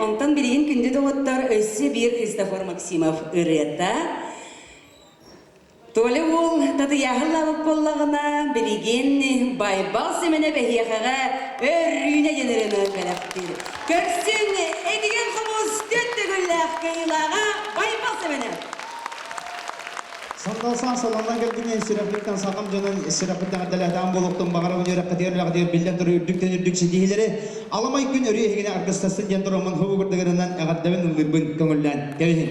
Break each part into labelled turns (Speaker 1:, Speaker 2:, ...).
Speaker 1: Ondan bilgin günde doğutlar össü bir Kristofor Maksimov ırıyatta. Tole ol, tadı yahırlavıp bollağına bilgin baybal semene behiyakağa örrüğüne gelirini belaktir. Köksün egigen kumuz döttü güllağ kıyılağa baybal semene.
Speaker 2: Sandalsan salandan geldiğin siraplikten sakam canın siraplikten adalahdan boluktun bağıra öneri kadir bilden duruyor ürdük şedihileri alamay gün örüye hegine arkastasın jendoroman hubu gırdıgırından agaddaven ılgırbın köngülden gevihin.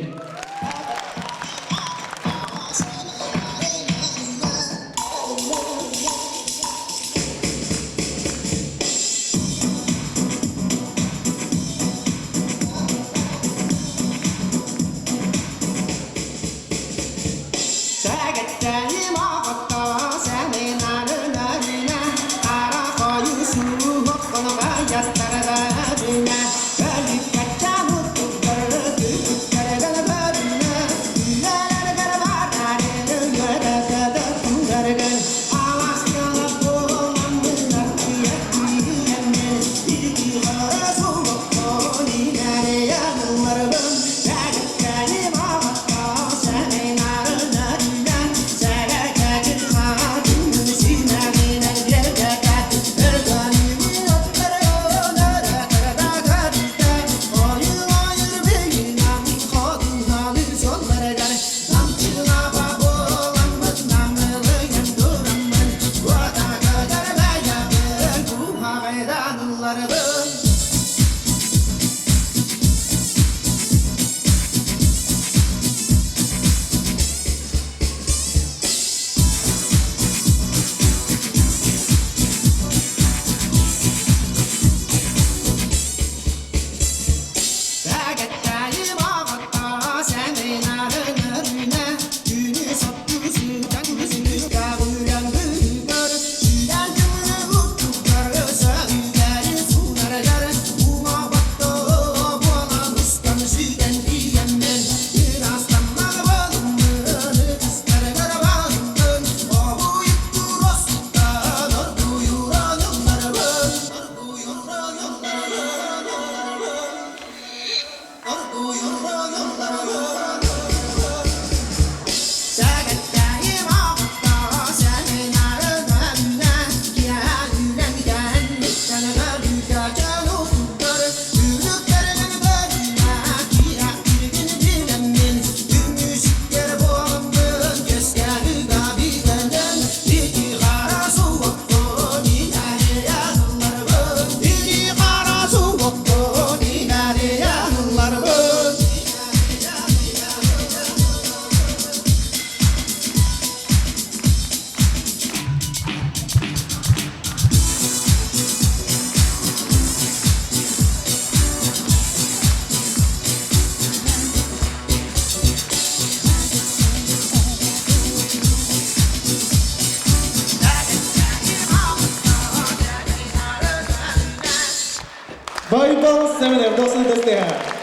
Speaker 3: Baybal Seminer, dostlar dostlar.